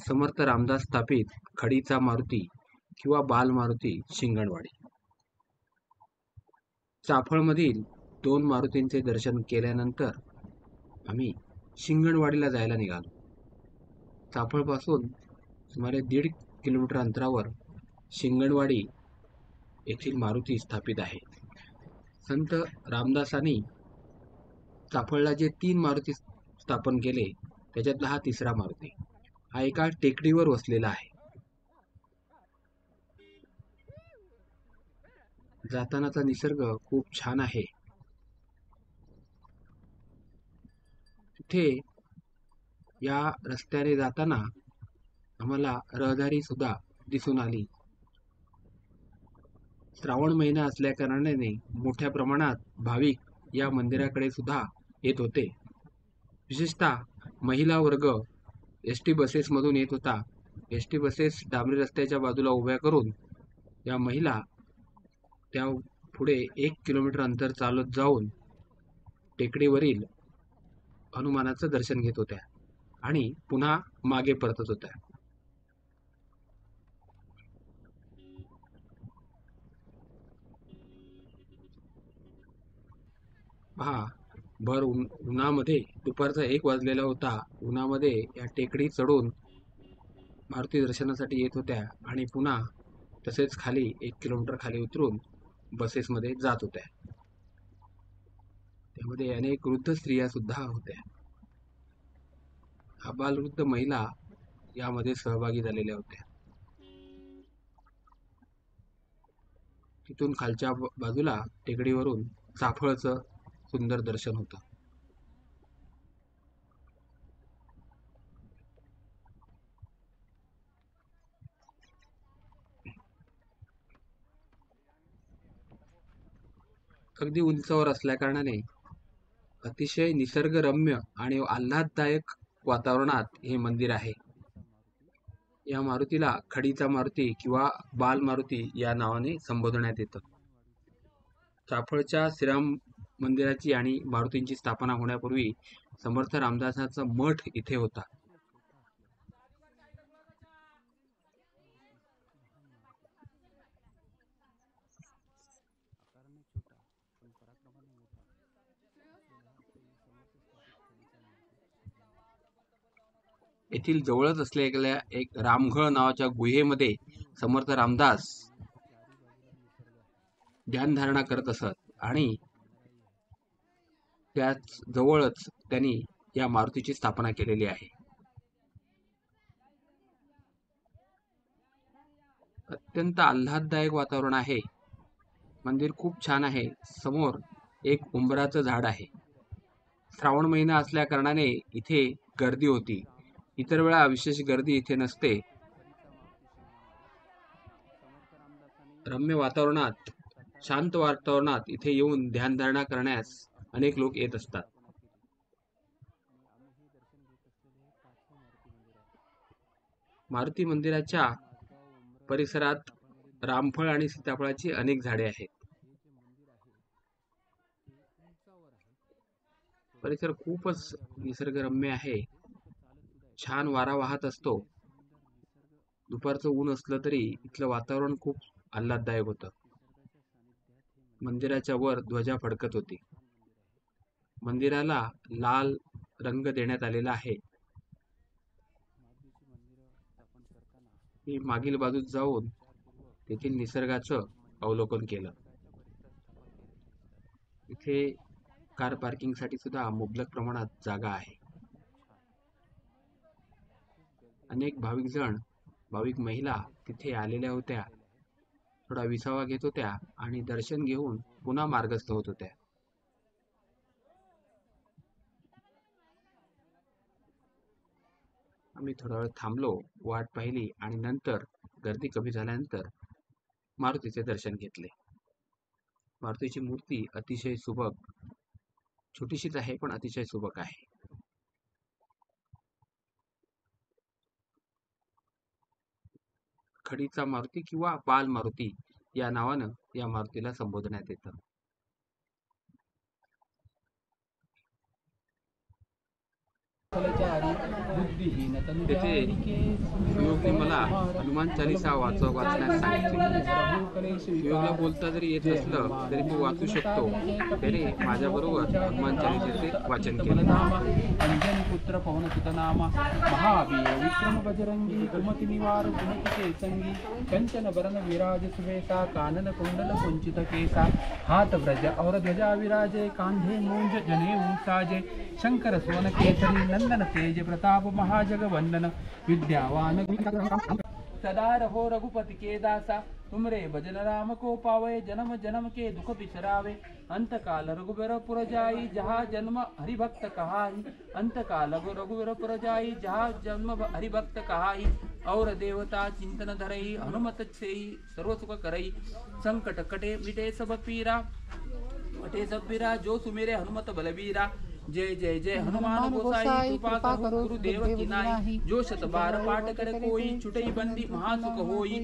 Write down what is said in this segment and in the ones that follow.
समर्थ रामदास स्थापित खडीचा मारुती किंवा बाल मारुती शिंगणवाडी. चाफळमधील 2 मारुतींचे दर्शन केल्यानंतर आम्ही शिंगणवाडीला जायला निघालो. चाफळपासून सुमारे 1.5 किलोमीटर अंतरावर शिंगणवाडी येथील मारुती स्थापित आहे. संत रामदासांनी चाफळला जे 3 मारुती स्थापन केले त्याच्यातला हा 3रा मारुती. हा एका टेकडीवर वसलेला आहे. जातानाचा निसर्ग खूप छान आहे. तिथे या रस्त्याने जाताना आम्हाला रहदारी सुद्धा दिसून आली. श्रावण महिना असल्या कारणाने मोठ्या प्रमाणात भाविक या मंदिराकडे सुद्धा येत होते. विशेषतः महिला वर्ग एसटी बसेसमधून येत होता. एसटी बसेस डांबरी रस्त्याच्या बाजूला उभ्या करून या महिला त्या पुढे 1 किलोमीटर अंतर चालत जाऊन टेकडीवरील हनुमानाचं दर्शन घेत होत्या आणि पुन्हा मागे परतत होत्या. पहा, भर उन्हामध्ये दुपारचा 1 वाजलेला होता. उन्हामध्ये या टेकडी चढून मारुती दर्शनासाठी येत होत्या आणि पुन्हा तसेच खाली 1 किलोमीटर खाली उतरून बसेसमध्ये जात होत्या. त्यामध्ये अनेक वृद्ध स्त्रिया सुद्धा होत्या. अबालवृद्ध महिला यामध्ये सहभागी झालेल्या होत्या. तिथून खालच्या बाजूला टेकडीवरून चाफळचं सुंदर दर्शन होतं. अगदी उंचावर असल्या कारणाने अतिशय निसर्गरम्य आणि आल्हाददायक वातावरणात हे मंदिर आहे. या मारुतीला खडीचा मारुती किंवा बाल मारुती या नावाने संबोधण्यात येतं. चाफळच्या श्रीराम मंदिराची आणि मारुतींची स्थापना होण्यापूर्वी समर्थ रामदासांचा मठ इथे होता. येथील जवळच असलेल्या एक रामघळ नावाच्या गुहेमध्ये समर्थ रामदास ध्यानधारणा करत असत आणि त्याच जवळच त्यांनी या मारुतीची स्थापना केलेली आहे. अत्यंत आल्हाददायक वातावरण आहे. मंदिर खूप छान आहे. समोर एक उंबराचं झाड आहे. श्रावण महिना असल्या कारणाने इथे गर्दी होती. इतर वेळा विशेष गर्दी इथे नसते. रम्य वातावरणात, शांत वातावरणात इथे येऊन ध्यानधारणा करण्यास अनेक लोक येत असतात. मारुती मंदिराच्या परिसरात रामफळ आणि सीताफळाची अनेक झाडे आहेत. परिसर खूपच निसर्गरम्य आहे. छान वारा वाहत असतो. दुपारचं ऊन असलं तरी इथलं वातावरण खूप आल्हाददायक होतं. मंदिराच्या वर ध्वजा फडकत होती. मंदिराला लाल रंग देण्यात आलेला आहे. मी मागील बाजूत जाऊन तेथील निसर्गाचं अवलोकन केलं. इथे कार पार्किंगसाठी सुद्धा मुबलक प्रमाणात जागा आहे. अनेक भाविक महिला तिथे आलेल्या होत्या. थोडा विसावा घेत होत्या आणि दर्शन घेऊन पुन्हा मार्गस्थ होत होत्या. आम्ही थोडा वेळ थांबलो, वाट पाहिली आणि नंतर गर्दी कमी झाल्यानंतर मारुतीचे दर्शन घेतले. मारुतीची मूर्ती अतिशय सुबक, छोटीशीच आहे पण अतिशय सुबक आहे. खडीचा मारुती किंवा बाल मारुती या नावानं या मारुतीला संबोधण्यात येतं. आधी बुद्धिहीन तनु तेथे जानिके सुयोगने मला हनुमान चालीसा वाचण्यास सांगितले. सुयोगला बोलता जरी येत जय नसलं हनुमान तरी तो ज्ञान वाचू गुण शकतो. साधने त्याने कपीश तिहु लोक माझ्याबरोबर उजागरे हनुमान राम चालीसेचे दूत वाचन अच्युत केले. बलधामा अंजनी पुत्र पवन सुत नामा महावीर विक्रम बजरंगी कुमति निवार सुमति के संगी कंचन बरन विराज सुबेसा कानन कुंडल कुंचित केसा हाथ ब्रज और ध्वजा विराजे कांधे मूंज जनेऊ साजे शंकर सुवन केसरी नंदन तेज प्रताप महाजगवंदन विद्यावान सदा रहो रघुपति के दासा तुमरे भजन राम को पावे जन्म जन्म के दुख बिसरावे अंत काल रघुबर पुर जाई जहाँ जन्म हरिभक्त कहाई अंत काल रघुबर पुर जाई जहाँ जन्म हरिभक्त कहाई और देवता चिंतन धरई हनुमत छेई सर्व सुख करई संकट कटे मिटे सब पीरा वटे सब पीरा जो सुमेरे हनुमत बलबीरा जय जय जय हनुमान गोसाई कृपा करो गुरुदेव की नाई जो शत बार पाठ करे कोई छुटई बंदी महासुख होई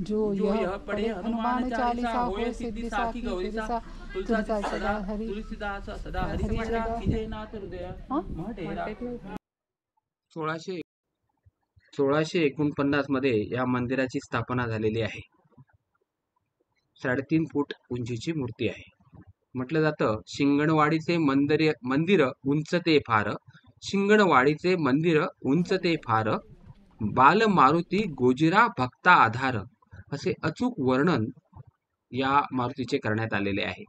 जो यह पढ़े हनुमान चालीसा होए सिद्धि साखी गौरीसा तुलसीदास सदा हरिचा कीजे नाथ हृदय महडेरा. 1649 मध्ये या मंदिराची स्थापना झालेली आहे. 3.5 फूट उंचीची मूर्ती आहे. म्हटलं जातं शिंगणवाडीचे मंदिर उंच ते फार, शिंगणवाडीचे मंदिर उंच ते फार, बाल मारुती गोजिरा भक्ता आधार, असे अचूक वर्णन या मारुतीचे करण्यात आलेले आहे.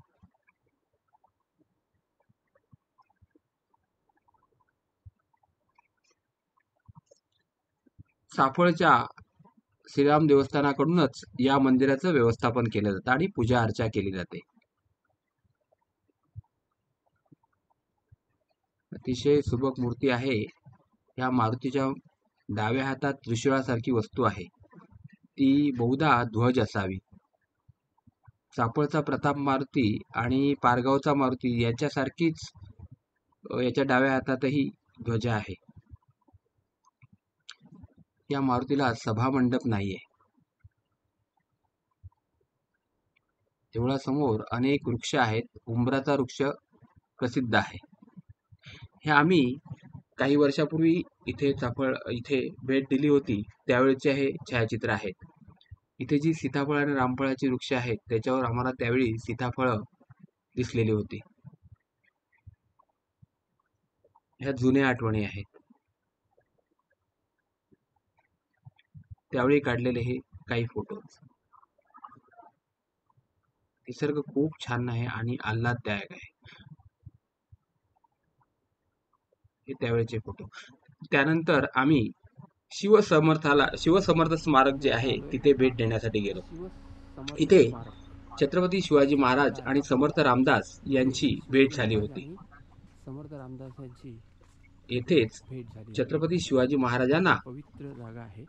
साफळच्या श्रीराम देवस्थानाकडूनच या मंदिराचं व्यवस्थापन केलं जातं आणि पूजा अर्चा केली जाते. अतिशय सुबक मूर्ती आहे. या मारुतीच्या डाव्या हातात त्रिशूळासारखी वस्तू आहे. ती बहुधा ध्वज असावी. सापळचा प्रताप मारुती आणि पारगावचा मारुती याच्यासारखीच याच्या डाव्या हातातही ध्वजा आहे. या मारुतीला सभामंडप नाहीये. देवळासमोर अनेक वृक्ष आहेत. उंबराचा वृक्ष प्रसिद्ध आहे. हे आम्ही काही वर्षापूर्वी इथे भेट दिली होती त्यावेळेचे हे छायाचित्र आहेत. इथे जी सीताफळ आणि रामफळाची वृक्ष आहेत त्याच्यावर आम्हाला त्यावेळी सीताफळ दिसलेली होती. ह्या जुन्या आठवणी आहेत. त्यावेळी काढलेले हे काही फोटो. निसर्ग खूप छान आहे आणि आल्हाददायक आहे. हे त्यावेळेचे फोटो. त्यानंतर आम्ही शिवसमर्थ स्मारक जे आहे तिथे भेट देण्यासाठी गेलो. इथे छत्रपती शिवाजी महाराज आणि समर्थ रामदास यांची भेट झाली होती. समर्थ रामदास यांची येथेच भेट झाली. छत्रपती शिवाजी महाराजांना पवित्र जागा आहे.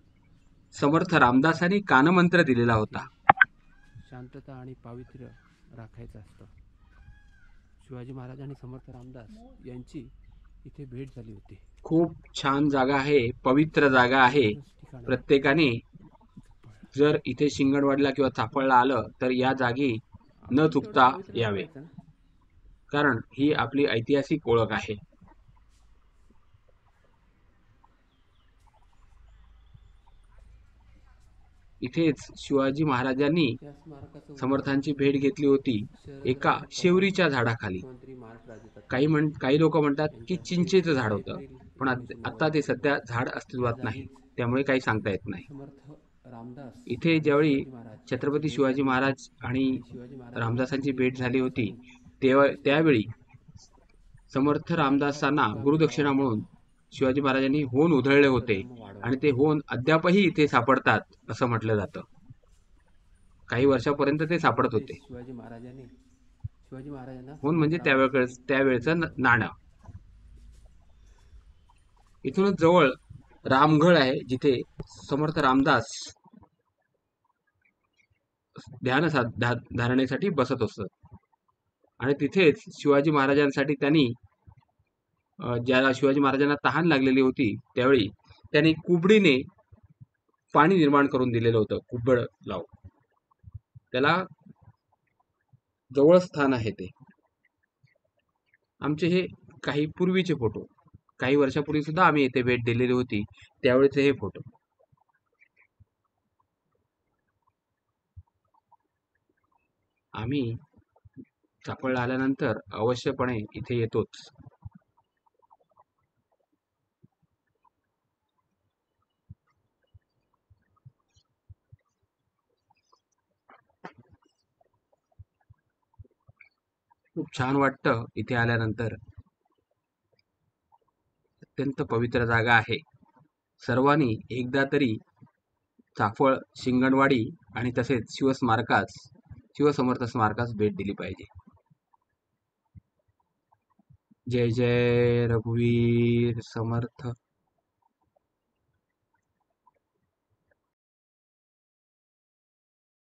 समर्थ रामदासांनी कानमंत्र दिलेला होता. शांतता आणि पावित्र्य राखायचं असतं. शिवाजी महाराज आणि समर्थ रामदास यांची इथे भेट झाली होती. खूप छान जागा आहे. पवित्र जागा आहे. प्रत्येकाने जर इथे शिंगणवाडीला किंवा चाफळला आलं तर या जागी न चुकता यावे, कारण ही आपली ऐतिहासिक ओळख आहे. इथेच शिवाजी महाराजांनी समर्थांची भेट घेतली होती एका शेवरीच्या झाडाखाली. काही लोक म्हणतात की चिंचेचं झाड होतं, पण आता ते सध्या झाड अस्तित्वात नाही, त्यामुळे काही सांगता येत नाही. इथे ज्यावेळी छत्रपती शिवाजी महाराज आणि रामदासांची भेट झाली होती त्यावेळी समर्थ रामदासांना गुरुदक्षिणा म्हणून शिवाजी महाराजांनी होन उधळले होते आणि ते होन अद्यापही इथे सापडतात असं म्हटलं जातं. काही वर्षापर्यंत ते सापडत होते. होन म्हणजे त्यावेळेचं नाणं. इथूनच जवळ रामगड आहे जिथे समर्थ रामदास ध्यान धारणेसाठी बसत असत आणि तिथेच शिवाजी महाराजांसाठी त्यांनी ज्याला शिवाजी महाराजांना तहान लागलेली होती त्यावेळी त्यांनी कुबडीने पाणी निर्माण करून दिलेलं होतं. कुबड लावून त्याला जवळ स्थान आहे ते. आमचे हे काही पूर्वीचे फोटो. काही वर्षापूर्वी सुद्धा आम्ही येथे भेट दिलेली होती, त्यावेळेचे हे फोटो. आम्ही चाफळला आल्यानंतर अवश्यपणे इथे येतोच. खूप छान वाटतं इथे आल्यानंतर. अत्यंत पवित्र जागा आहे. सर्वांनी एकदा तरी चाफळ, शिंगणवाडी आणि तसेच शिवसमर्थ स्मारकास भेट दिली पाहिजे. जय जय रघुवीर समर्थ.